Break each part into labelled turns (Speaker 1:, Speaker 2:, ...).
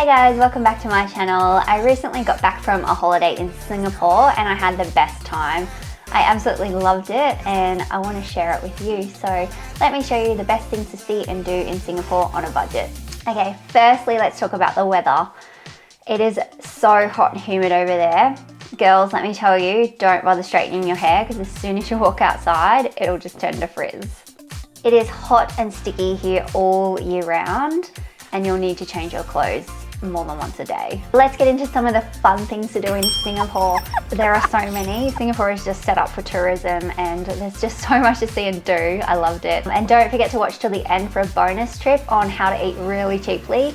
Speaker 1: guys, welcome back to my channel. I recently got back from a holiday in Singapore and I had the best time. I absolutely loved it and I want to share it with you. So let me show you the best things to see and do in Singapore on a budget. Okay, firstly, let's talk about the weather. It is so hot and humid over there. Girls, let me tell you, don't bother straightening your hair because as soon as you walk outside, it'll just turn to frizz. It is hot and sticky here all year round and you'll need to change your clothes more than once a day. Let's get into some of the fun things to do in Singapore. There are so many. Singapore is just set up for tourism and there's just so much to see and do. I loved it. And don't forget to watch till the end for a bonus trip on how to eat really cheaply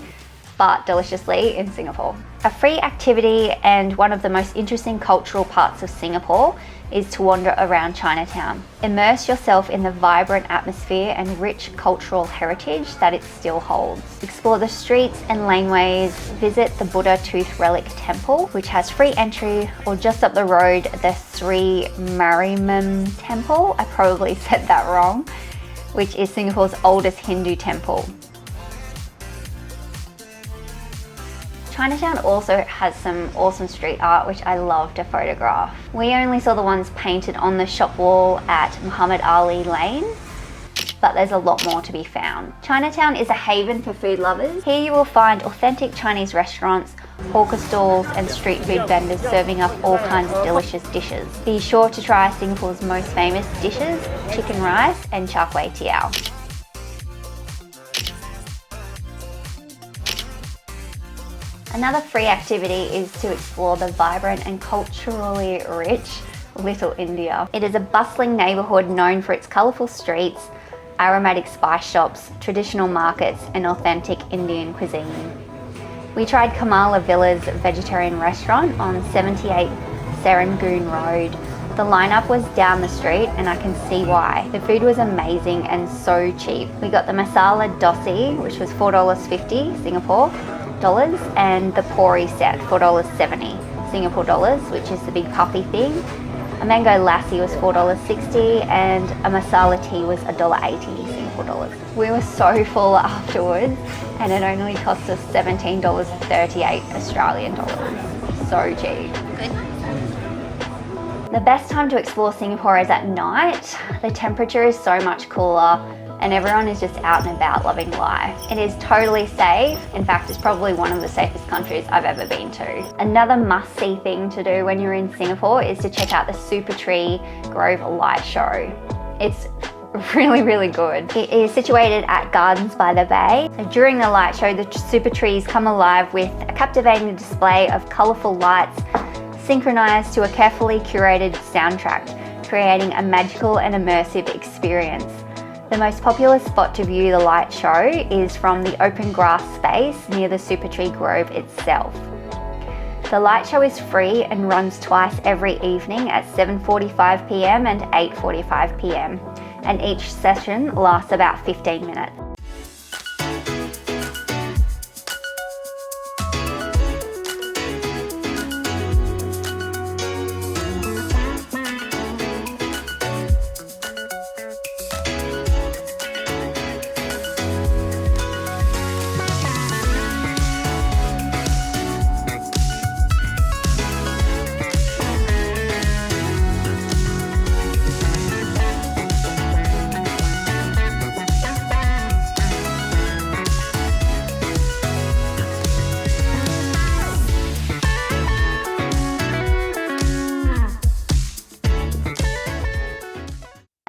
Speaker 1: but deliciously in Singapore. A free activity and one of the most interesting cultural parts of Singapore is to wander around Chinatown. Immerse yourself in the vibrant atmosphere and rich cultural heritage that it still holds. Explore the streets and laneways, visit the Buddha Tooth Relic Temple, which has free entry, or just up the road, the Sri Mariamman Temple, I probably said that wrong, which is Singapore's oldest Hindu temple. Chinatown also has some awesome street art which I love to photograph. We only saw the ones painted on the shop wall at Muhammad Ali Lane, but there's a lot more to be found. Chinatown is a haven for food lovers. Here you will find authentic Chinese restaurants, hawker stalls and street food vendors serving up all kinds of delicious dishes. Be sure to try Singapore's most famous dishes, chicken rice and char kway teow. Another free activity is to explore the vibrant and culturally rich Little India. It is a bustling neighbourhood known for its colourful streets, aromatic spice shops, traditional markets and authentic Indian cuisine. We tried Kamala Villa's vegetarian restaurant on 78 Serangoon Road. The lineup was down the street and I can see why. The food was amazing and so cheap. We got the masala dosi, which was $4.50 Singapore dollars, and the pori set, $4.70 Singapore dollars, which is the big puffy thing. A mango lassi was $4.60 and a masala tea was $1.80 Singapore dollars. We were so full afterwards and it only cost us $17.38 Australian dollars. So cheap. Good. The best time to explore Singapore is at night. The temperature is so much cooler and everyone is just out and about loving life. It is totally safe. In fact, it's probably one of the safest countries I've ever been to. Another must-see thing to do when you're in Singapore is to check out the Super Tree Grove light show. It's really good. It is situated at Gardens by the Bay. So during the light show, the super trees come alive with a captivating display of colourful lights synchronized to a carefully curated soundtrack, creating a magical and immersive experience. The most popular spot to view the light show is from the open grass space near the Super Tree Grove itself. The light show is free and runs twice every evening at 7:45 p.m. and 8:45 p.m. and each session lasts about 15 minutes.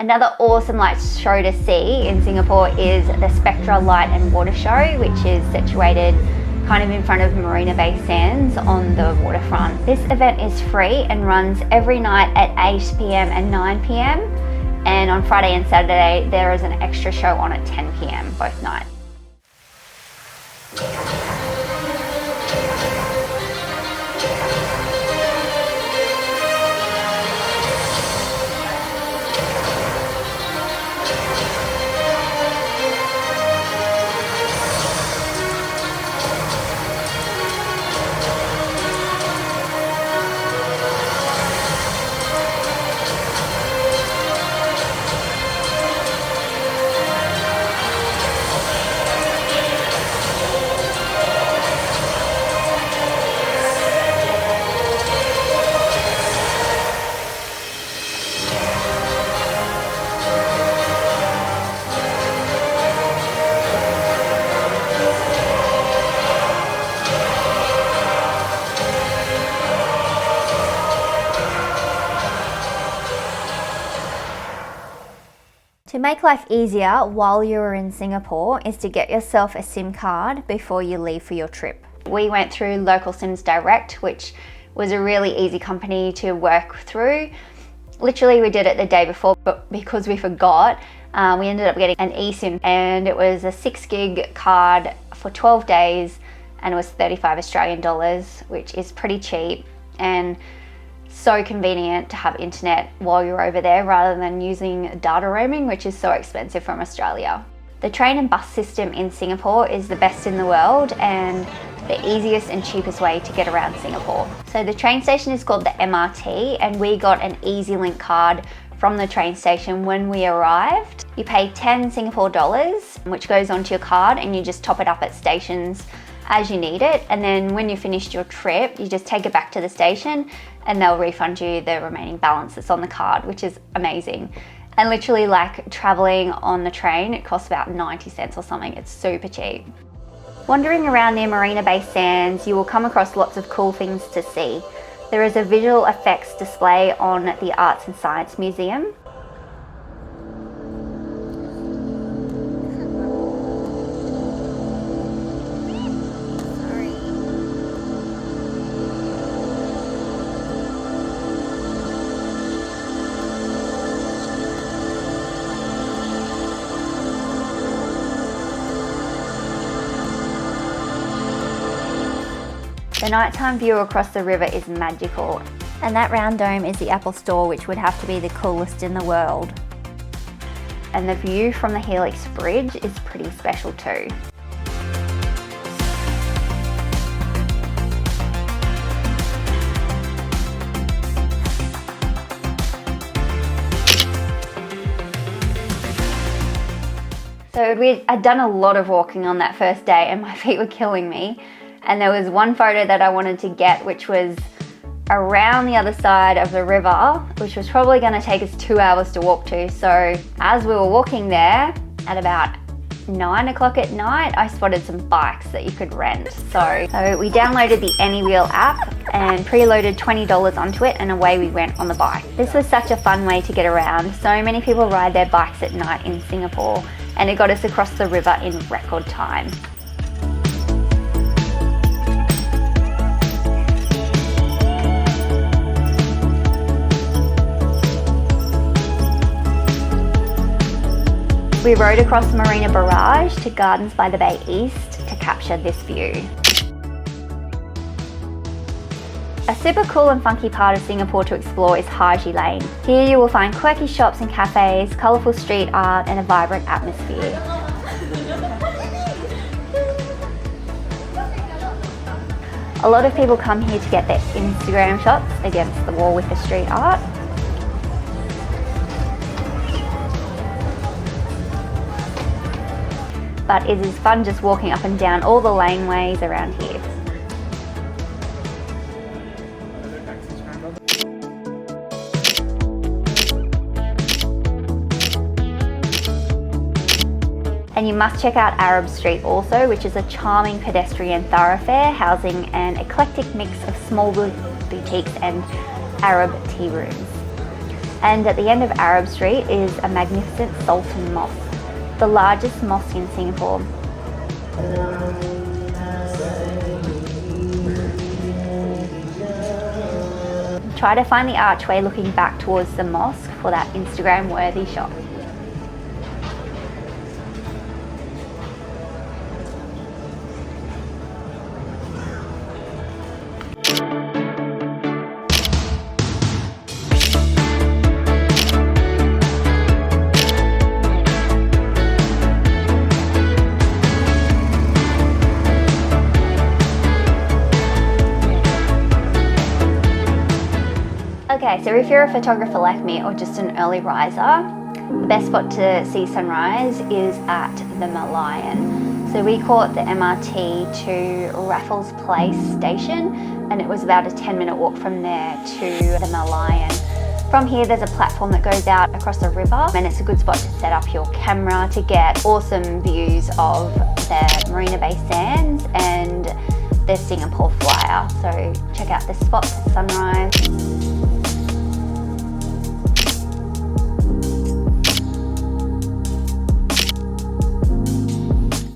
Speaker 1: Another awesome light show to see in Singapore is the Spectra Light and Water Show, which is situated kind of in front of Marina Bay Sands on the waterfront. This event is free and runs every night at 8 p.m. and 9 p.m. and on Friday and Saturday there is an extra show on at 10 p.m. both nights. To make life easier while you're in Singapore is to get yourself a SIM card before you leave for your trip. We went through Local Sims Direct, which was a really easy company to work through. Literally we did it the day before, but because we forgot, we ended up getting an eSIM, and it was a 6 gig card for 12 days and it was 35 Australian dollars, which is pretty cheap and so convenient to have internet while you're over there rather than using data roaming, which is so expensive from Australia. The train and bus system in Singapore is the best in the world and the easiest and cheapest way to get around Singapore. So the train station is called the MRT, and we got an EasyLink card from the train station when we arrived. You pay 10 Singapore dollars, which goes onto your card, and you just top it up at stations as you need it, and then when you finished your trip you just take it back to the station and they'll refund you the remaining balance that's on the card, which is amazing. And literally, like, traveling on the train, it costs about 90 cents or something. It's super cheap. Wandering around near Marina Bay Sands, you will come across lots of cool things to see. There is a visual effects display on the Arts and Science Museum. The nighttime view across the river is magical, and that round dome is the Apple Store, which would have to be the coolest in the world. And the view from the Helix Bridge is pretty special too. So I'd done a lot of walking on that first day and my feet were killing me. And there was one photo that I wanted to get, which was around the other side of the river, which was probably going to take us 2 hours to walk to. So as we were walking there at about 9 o'clock at night, I spotted some bikes that you could rent. So we downloaded the Anywheel app and preloaded $20 onto it, and away we went on the bike. This was such a fun way to get around. So many people ride their bikes at night in Singapore, and it got us across the river in record time. We rode across Marina Barrage to Gardens by the Bay East to capture this view. A super cool and funky part of Singapore to explore is Hershey Lane. Here you will find quirky shops and cafes, colourful street art and a vibrant atmosphere. A lot of people come here to get their Instagram shots against the wall with the street art. But it is fun just walking up and down all the laneways around here. And you must check out Arab Street also, which is a charming pedestrian thoroughfare housing an eclectic mix of small boutiques and Arab tea rooms. And at the end of Arab Street is a magnificent Sultan Mosque, the largest mosque in Singapore. Try to find the archway looking back towards the mosque for that Instagram-worthy shot. Okay, so if you're a photographer like me or just an early riser, the best spot to see sunrise is at the Merlion. So we caught the MRT to Raffles Place station, and it was about a 10-minute walk from there to the Merlion. From here there's a platform that goes out across the river, and it's a good spot to set up your camera to get awesome views of the Marina Bay Sands and the Singapore Flyer. So check out this spot for sunrise.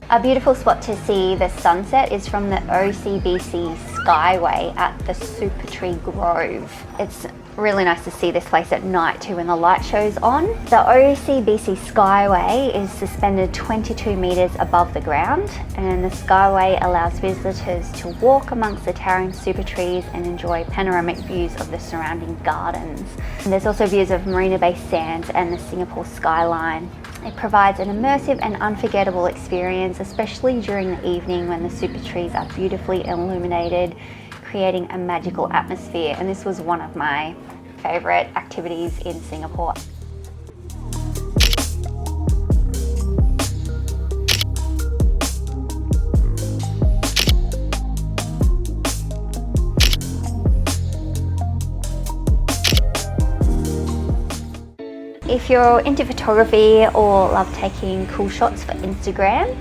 Speaker 1: A beautiful spot to see the sunset is from the OCBC Skyway at the Super Tree Grove. It's really nice to see this place at night too when the light show's on. The OCBC Skyway is suspended 22 metres above the ground, and the Skyway allows visitors to walk amongst the towering super trees and enjoy panoramic views of the surrounding gardens. And there's also views of Marina Bay Sands and the Singapore skyline. It provides an immersive and unforgettable experience, especially during the evening when the super trees are beautifully illuminated, creating a magical atmosphere. And this was one of my favourite activities in Singapore. If you're into photography or love taking cool shots for Instagram,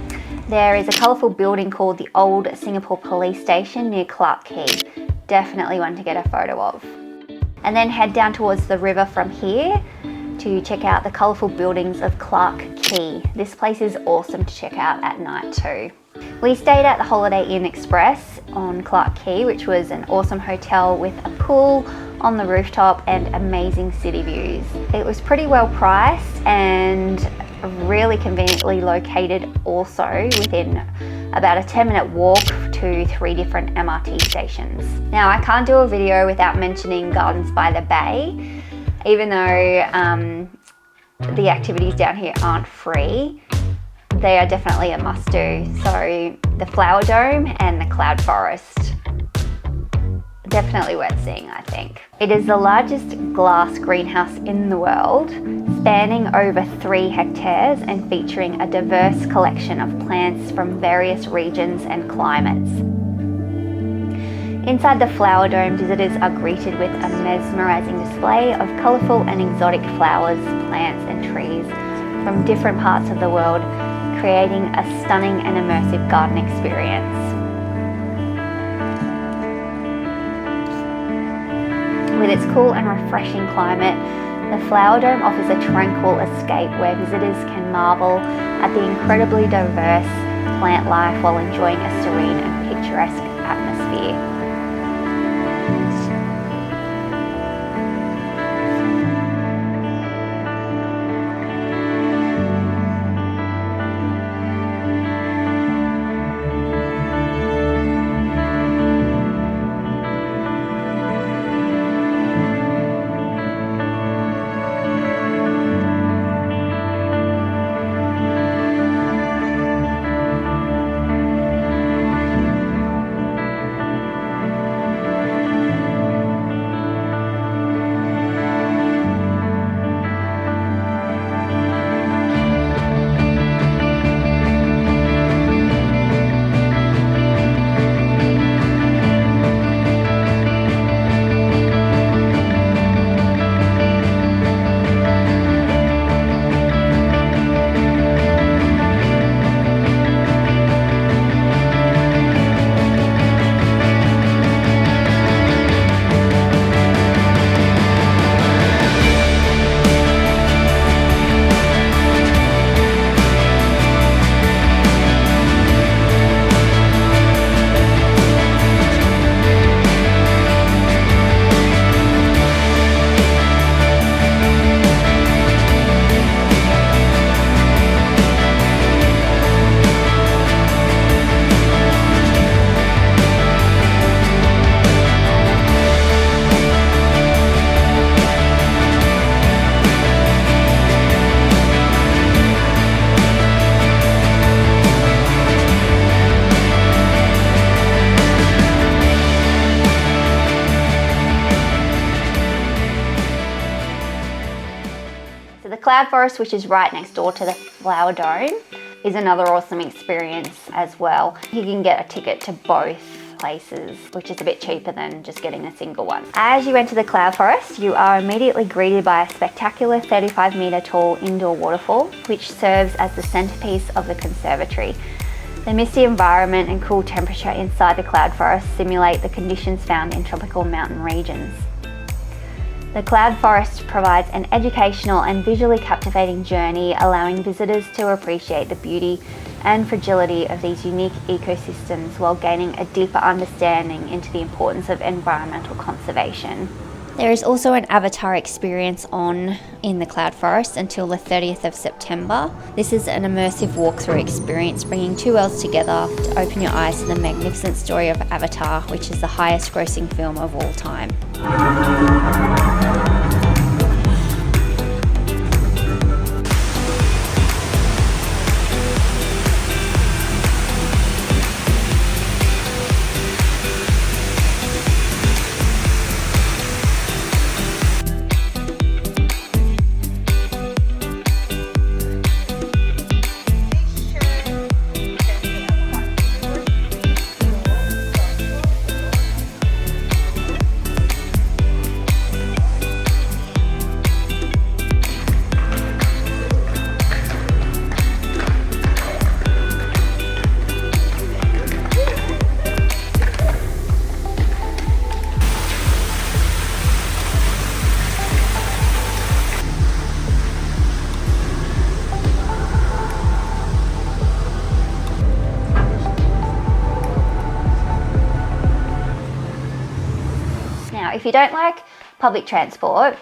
Speaker 1: there is a colourful building called the Old Singapore Police Station near Clarke Quay. Definitely one to get a photo of. And then head down towards the river from here to check out the colourful buildings of Clarke Quay. This place is awesome to check out at night too. We stayed at the Holiday Inn Express on Clarke Quay, which was an awesome hotel with a pool on the rooftop and amazing city views. It was pretty well priced and really conveniently located also within about a 10-minute walk to 3 different MRT stations. Now, I can't do a video without mentioning Gardens by the Bay, even though the activities down here aren't free. They are definitely a must-do. So the Flower Dome and the Cloud Forest. Definitely worth seeing, I think. It is the largest glass greenhouse in the world, spanning over 3 hectares and featuring a diverse collection of plants from various regions and climates. Inside the Flower Dome, visitors are greeted with a mesmerising display of colourful and exotic flowers, plants and trees from different parts of the world, creating a stunning and immersive garden experience. With its cool and refreshing climate, the Flower Dome offers a tranquil escape where visitors can marvel at the incredibly diverse plant life while enjoying a serene and picturesque atmosphere. Cloud Forest, which is right next door to the Flower Dome, is another awesome experience as well. You can get a ticket to both places, which is a bit cheaper than just getting a single one. As you enter the Cloud Forest, you are immediately greeted by a spectacular 35-metre tall indoor waterfall, which serves as the centrepiece of the conservatory. The misty environment and cool temperature inside the Cloud Forest simulate the conditions found in tropical mountain regions. The cloud forest provides an educational and visually captivating journey, allowing visitors to appreciate the beauty and fragility of these unique ecosystems while gaining a deeper understanding into the importance of environmental conservation. There is also an avatar experience on in the cloud forest until the 30th of September. This is an immersive walkthrough experience bringing two worlds together to open your eyes to the magnificent story of Avatar, which is the highest grossing film of all time. If you don't like public transport,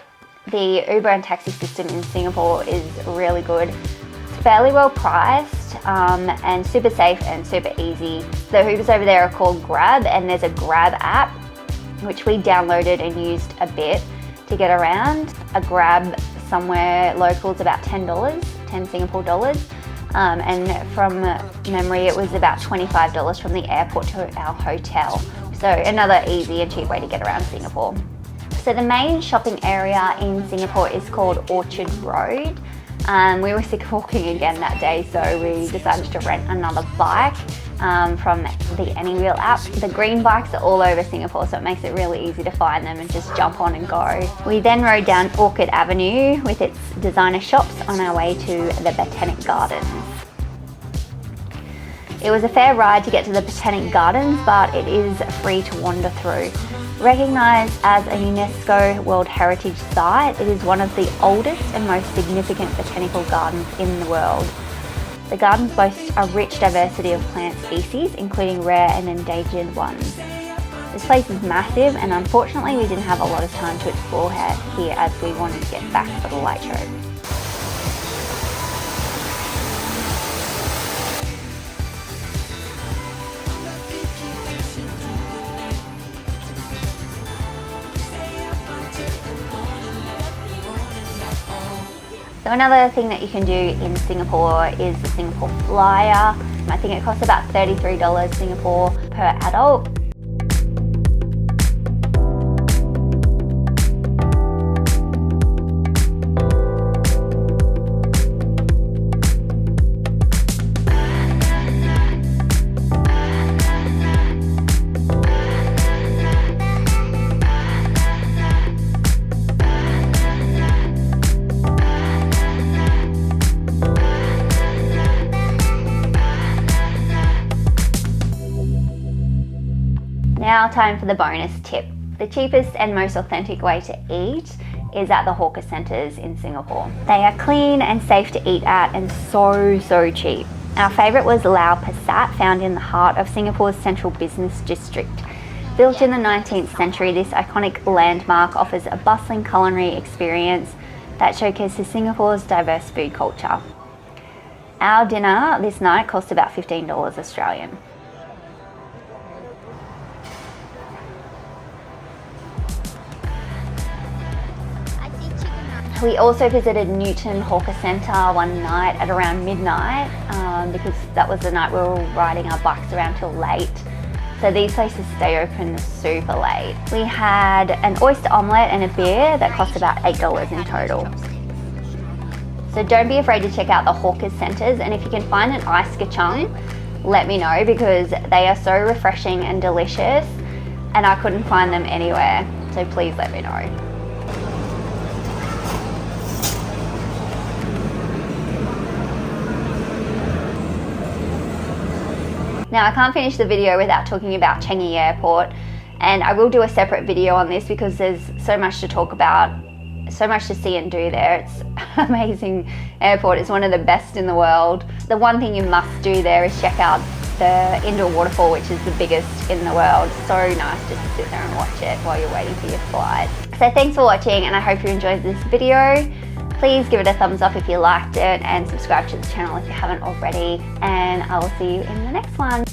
Speaker 1: the Uber and taxi system in Singapore is really good. It's fairly well priced and super safe and super easy. The Ubers over there are called Grab, and there's a Grab app which we downloaded and used a bit to get around. A Grab somewhere local is about $10, 10 Singapore dollars. And from memory it was about $25 from the airport to our hotel. So another easy and cheap way to get around Singapore. So the main shopping area in Singapore is called Orchard Road. We were sick of walking again that day, so we decided to rent another bike from the Anywheel app. The green bikes are all over Singapore, so it makes it really easy to find them and just jump on and go. We then rode down Orchard Avenue with its designer shops on our way to the Botanic Gardens. It was a fair ride to get to the Botanic Gardens, but it is free to wander through. Recognised as a UNESCO World Heritage Site, it is one of the oldest and most significant botanical gardens in the world. The gardens boast a rich diversity of plant species, including rare and endangered ones. This place is massive, and unfortunately we didn't have a lot of time to explore here as we wanted to get back for the light show. So another thing that you can do in Singapore is the Singapore Flyer. I think it costs about $33 Singapore per adult. Now time for the bonus tip. The cheapest and most authentic way to eat is at the hawker centres in Singapore. They are clean and safe to eat at and so cheap. Our favourite was Lau Pasat, found in the heart of Singapore's central business district. Built in the 19th century, this iconic landmark offers a bustling culinary experience that showcases Singapore's diverse food culture. Our dinner this night cost about $15 Australian. We also visited Newton Hawker Centre one night at around midnight because that was the night we were riding our bikes around till late. So these places stay open super late. We had an oyster omelette and a beer that cost about $8 in total. So don't be afraid to check out the hawker centres, and if you can find an ice kacang, let me know because they are so refreshing and delicious and I couldn't find them anywhere. So please let me know. Now I can't finish the video without talking about Changi Airport, and I will do a separate video on this because there's so much to talk about so much to see and do there. It's an amazing airport. It's one of the best in the world. The one thing you must do there is check out the indoor waterfall, which is the biggest in the world. So nice just to sit there and watch it while you're waiting for your flight. So thanks for watching, and I hope you enjoyed this video. Please give it a thumbs up if you liked it, and subscribe to the channel if you haven't already, and I will see you in the next one.